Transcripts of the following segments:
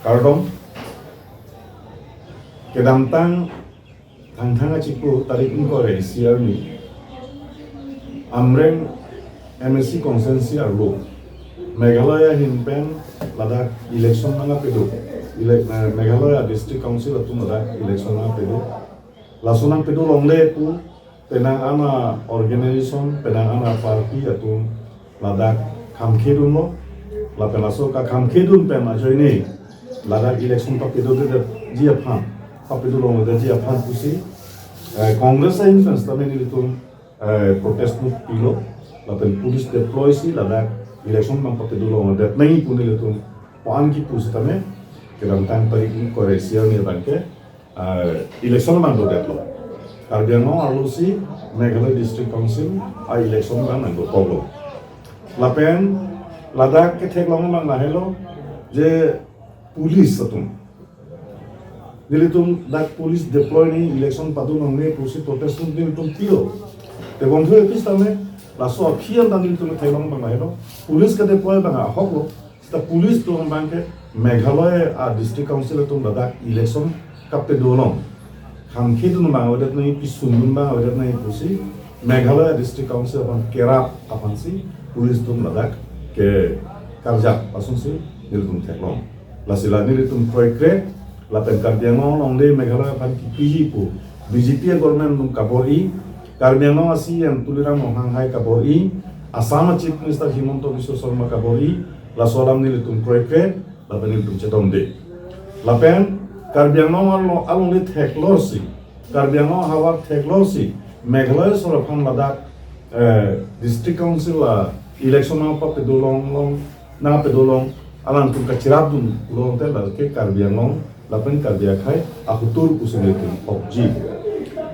Kardom kedamtang thang cipu tarik inkore siar ni amreng MSC konsensi arlo Meghalaya hinpen Ladakh election nanga pedo Meghalaya district council atu Ladakh election nanga pedo lasunang pedo longle pu penang ana organization penang ana party atu Ladakh kamkhedun lo la penaso ka kamkhedun pen ajoini Ladakh election pa pedo de dia phan pa pedo longle de dia phan pusi Congress sa influence tamen itu protest mut pilo la pen police deploy si Ladakh election mang pa pedo longle de nahi punil itu pan ki pusi tamen kedamtang tarik kore siar ni banke election mang do de lo Karbiango alusi Meghalaya District Council a election kan nanggo koglo. Lapen Ladakh ke thek long mang lahelo je police atum. Dilitum dak police deploy ni election padu nongne pusi protest dilitum tilo. Te bondhu epis tame laso aphian dan dilitum thek long mang lahelo police ke deploy banga hoklo. Sta police to mang ke Meghalaya a District Council atum Ladakh election kape dolong. Kamkhedun bang odet nai pisunun bang odet nai pusi Meghalaya District Council apan kerap apan si police tum Ladakh ke karjak pasun si nilitum teklong lasila nilitum proyek lapen Karbiango longde Meghalaya apan kipiji pu BJP government tum kabori Karbiango asi yang tuliram Hanghai kabori Assam Chief Minister Himonto Biswa Sarma kabori lasolam nilitum proyek lapen nilitum cetomde lapen Karbiango along with Heklorsi, Karbiango Hawar Heklorsi, Meghalaya Sorafan Ladakh District Council election na pa pedulong na pedulong alang tum kacirabdun long tel ke Karbiango lapen Karbiakhai akutur kusinilitum obji.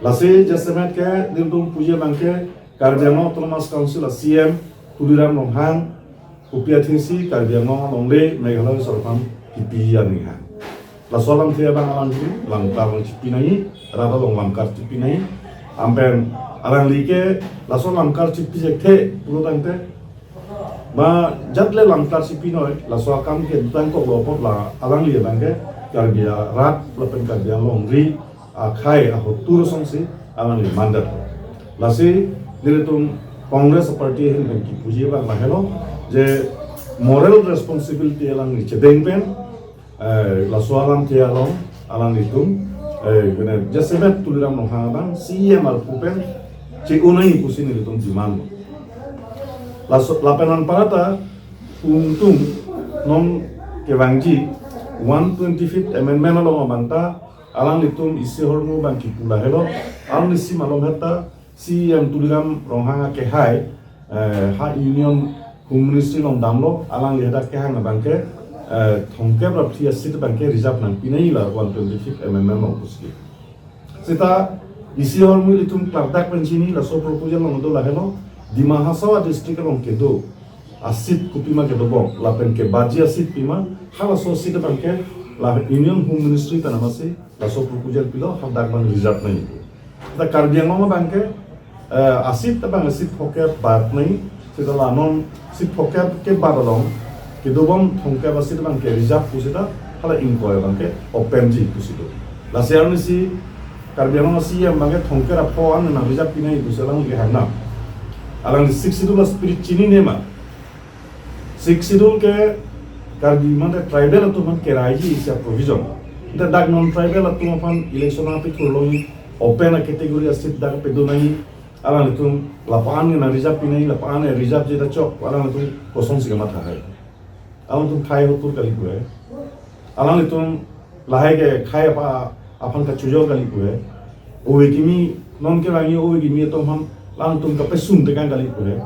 Lase jasemet ke dildum puja bangke Karbiango Autonomous Council CM tuliram longhang upiathisi Karbiango longde Meghalaya Sorafan pipian nihan. La solam thea bang alang ni lang tar chipi nai rada long lamkar chipi nai ampen alang like la solam lamkar chipi jekte pulo tangte ba jatle lamkar chipi noi la so kam ke dutang ko lopot la alang li bangke Karbia rat lapen Karbia long ri a khai a hotur songsi alang li mandat la si diletum Congress party hin ki puji ba mahelo je moral responsibility alang ni chedeng pen la soalam ke alang itum gene jasemet tuliram no hangan CM al pupen ci unai pusin itum diman la penan parata untung nom kewangji 125th amendment lo manta alang itum isi hormu bang kipula helo alang isi malom heta CM tuliram rohanga ke hai ha union home ministry long damlo alang lihada ke hang bangke thongke prapti asit bangke reserve nang pinai la 125th amendment no puski sita isi hormu itum clardak penchini la so proposal no do la helo Dima Hasawa district long kedo asit kupima kedo bo la penke baji asit pima hala so sit bangke la union home ministry tanamasi la so proposal pilo hadak bang reserve nai ta Karbiango bangke asit bang asit hoke bat nai sita la non sit hoke ke badalong kedobom thongka basit bang ke reserve pusita hala inkoy bang ke open ji pusito la siar ni si Karbiango si yang bang ke thongka ra pho an na reserve pinai puselang ke hana alang di 6 schedule spirit chini nema 6 schedule ke Karbi mane tribal atu man keraji isa provision ita dak non tribal atu man election api kurloi open category asit dak pedonai alang itu lapangan na reserve pinai lapangan reserve jeda chok alang itu kosong siga mata hai alang tu khai hotur kali gue alang itu lahai ke khai apa apan ka chujo kali gue owe kimi non ke rangi owe kimi to ham lang tum ka pesun te kan kali gue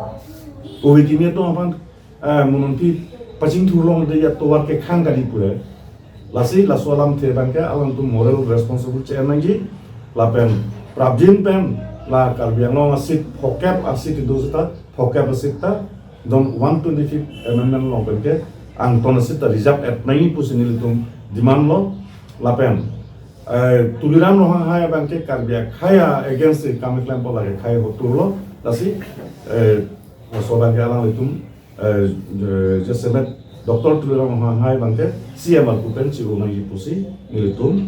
owe kimi to apan munonti paching thulong de ya to war ke khang kali gue lasi laswalam the bangke alang tu moral responsible che nangi lapen prabjin pen la Karbiango asit hokep asit dosita hokep asita don 125th amendment lo bangke ang tonasit reserve at nai pusinil tum diman lo lapen tuliran no haya bangke Karbia khaya against kamiklan pola khaya hotulo lasi so bangke alang itum jasemet Dr. Tulirang Hai bangke CMR kupen ciruna yipusi nilitum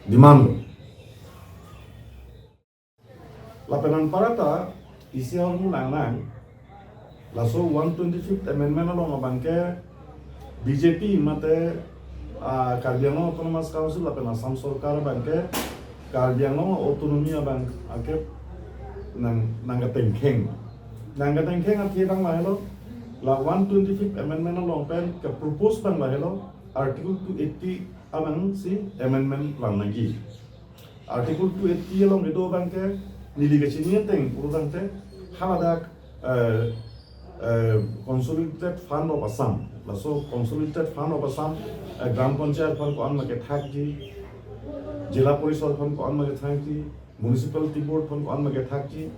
demand. Lapenan parata isi orang nang laso 125th amendment along bangke BJP mate Karbi Anglong Autonomous Council lapen Assam Sarkar bangke Karbi Anglong Autonomy bang ake nangga tengkeng ati bang lahelo la 125th amendment along pen ke propose bang lahelo article 280 amang si amendment lang lagi article 280 along itu bangke nilai teng puru bangke haladak Consolidated Fund of Assam. So Consolidated Fund of Assam, Gram Panchayat Fund ko anma ke thakji, Jila Parishad Fund ko anma ke thakji, Municipality Board Fund ko anma ke thakji.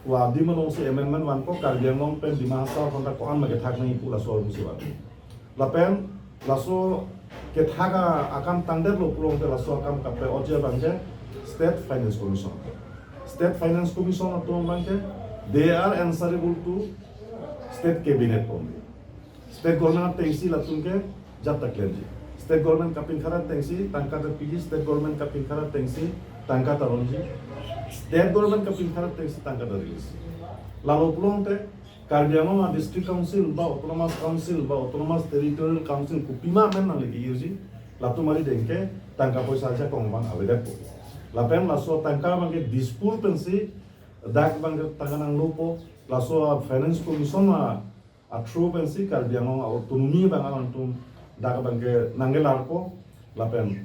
Wa abdi manong si amendment wan ko Karbi Anglong pen dimahasa fund ko anma ke thak nai pula so musiba. Lapen laso ke thaka akam tangder lo pulong te laso akam kape oje bangke State Finance Commission. State Finance Commission ato bangke they are answerable to State Cabinet only. State government tengsi latunke jata klenji. State government kapin kharat tengsi tangka terpiji. State government kapin kharat tengsi tangka taronji. State government kapin kharat tengsi tangka terrilis. Lalu pulong te Karbi Anglong District Council ba Autonomous Council ba Autonomous Territorial Council kupima men nang lagi yuji latu mari dengke tangka poisa aja kongman awedepo. Lapen laso tangka bangke dispur pensi dak bangke tanganang lupo laso Finance Commission a true pensi Karbi Anglong autonomy bangalan tum dak bangke nangelar ko lapen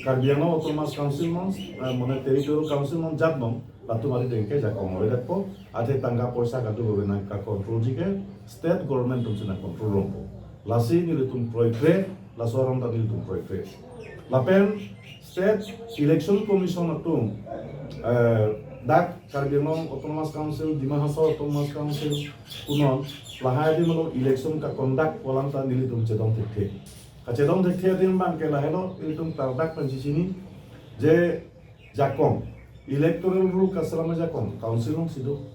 Karbi Anglong Autonomous Council mon mone Territorial Council mon jat mon latu mari dengke jakong awedepo ate tangga poisa katu gobenang ka control jike state government tum sina control rompo lasi ni tum proyekre laso orang tadi tum proyekre lapen state election commission atum dak Karbi Anglong Autonomous Council dimahasa Autonomous Council kunon lahai di melo election ka conduct walanta nilitum cedong tekte ka cedong tekte din bang ke lahelo nilitum tardak pensisini je jakong electoral rule ka selama jakong council long sido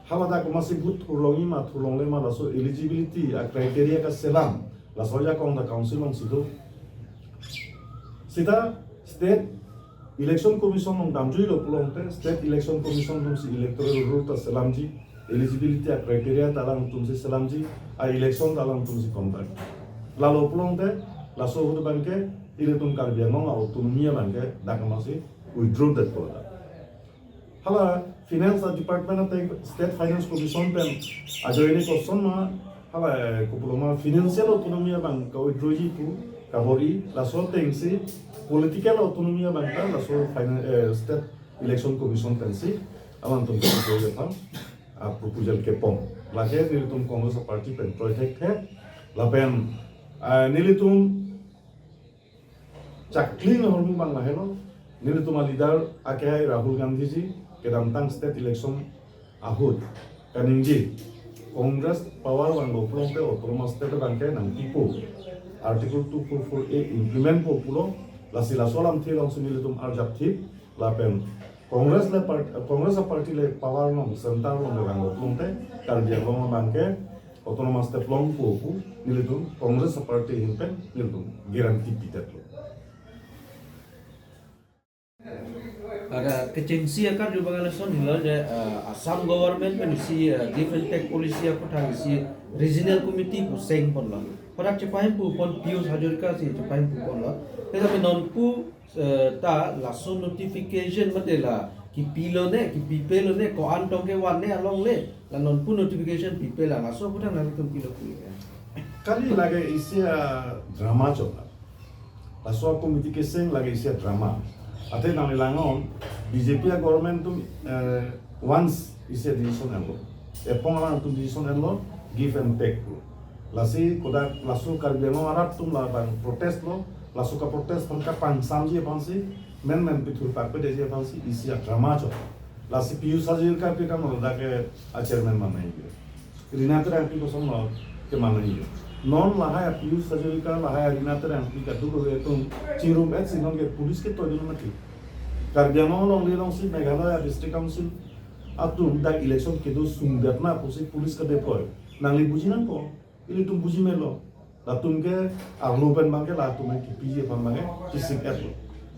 halada ko masih but ulongi ma tulongle ma laso eligibility a criteria ka selam laso jakong da council long sido sita state Election Commission ng damjui lo pulong te State Election Commission tum si electoral rule ta selamji eligibility a criteria talang tum si selamji a election talang tum si conduct lalu pulong te laso hudu bangke ile tum Karbi Anglong autonomia bangke dak masih withdraw that kola hala finance department te State Finance Commission pen ajo ini koson ma hala kupuloma financial autonomia bang ka withdraw jitu kabori laso tengsi political autonomy bangka laso state election commission tensi awan tum proposal pam proposal ke pom lage nilitum congress party pen project hai lapen nilitum chakling hormu bang lahelo nilitum leader akai Rahul Gandhi ji ke damtang state election ahud kaningji congress power bang loplong pe autonomous state bangke nang tipo article 244A implement populo lasi lasolam thi long sunilitum arjap thi lapen Congress party le power long sentar long gang loplong te Karbi Anglong bangke autonomous state long popu nilitum Congress party himpen nilitum guarantee pitet lo ada kecensi akan juga ngalason hilang je Assam government kan si different tech policy aku thang si regional committee pusing pon lah pada cepain pu pon Pius Hajurka si cepain pu pon lah tetapi non pu ta langsung notification matela ki pilo ne ki pipelo ne ko antong ke wan ne along le la non pu notification pipela langsung pun nang tum pilo pu kali lagi isia drama coba laso committee keseng lagi isia drama ate nang langon BJP government tum once isia decision elo epong lang tum decision elo give and take lasi koda lasu Karbi Anglong arab tum la bang protest lo lasu ka protest pangka pang samji pansi men pitul pa pe deje pansi isia drama cho lasi Pius Hajurka pe kam da ke chairman manai Rinater MP ko som ke manai non lahaya Pius Hajurka lahaya Rinater MP ka du ko tum chirum et sinon ke police ke to jeno mati Karbi Anglong long le long si Meghalaya district council atum da election ke do sungdatna pusi police ka deploy nangli buji nang po ili tum buji melo la tum ke arno pen bangke la tum ki pije pan bangke kisik et lo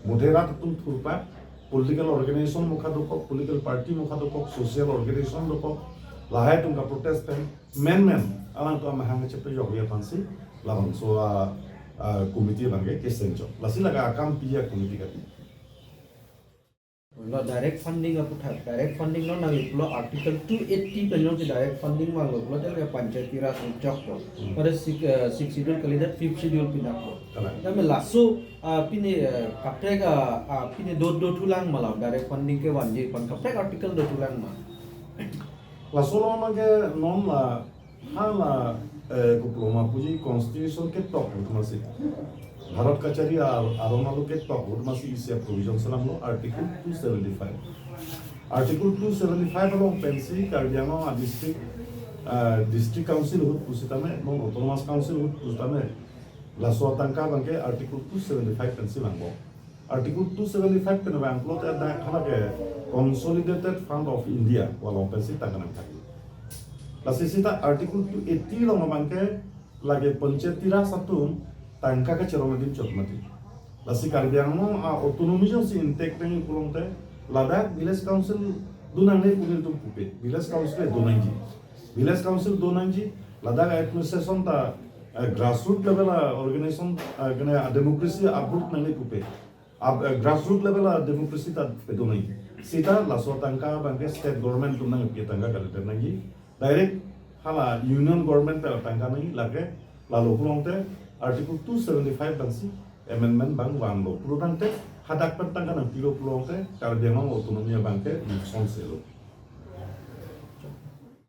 modera tum thurpa political organization mukha doko political party mukha doko social organization doko lahai tum ka protest pen men alang to amahang chepe jog ya pansi lawan so committee bangke kesenjo lasi laga akam pije committee ka lo direct funding aku thak direct funding lo nang lo article 280 penyo ki direct funding ma lo tel ka panchayati raj chok to pada 6 schedule kalidat 5th schedule pinak ko tame lasso pini kaptek pini do tulang malau direct funding ke wanje pan kaptek article do tulang ma lasso lo mage non la hala diploma puji constitution ke top masih Bharat कचहरी आरोनालो के टॉप उडमासी इसे प्रोविजन सलाम लो आर्टिकल 275 आर्टिकल 275 लो पेंसी कार्डियांगो district council हुत पुसिता में नो ऑटोनोमस काउंसिल हुत पुसिता में लासो तंका बंके आर्टिकल 275 पेंसी लांगो आर्टिकल 275 पेन बैंकलो ते दा खाना के कंसोलिडेटेड फंड ऑफ इंडिया वालो पेंसी तंगना थाकी लासिसिता आर्टिकल 280 लो बंके लागे पंचायती राज सतुम tangka ka cerong nadim cok mati lasi karbiang mo autonomy jo si intek tengi pulong te ladak village council dunang le punil tum pupe village council village council donanji ladak administration ta grassroots level organization gana democracy abut nang le pupe grassroots level democracy ta pedonai sita laso tangka bangke state government tunang pi tangka kaliter nangi direct hala union government ta tangka nai lage lalu pulong te Artikel 275 bangsi amendment bang wan lo puluhan te hadak pentang kan pilo pulong te kalau dia mau otonomi bangke di sonselo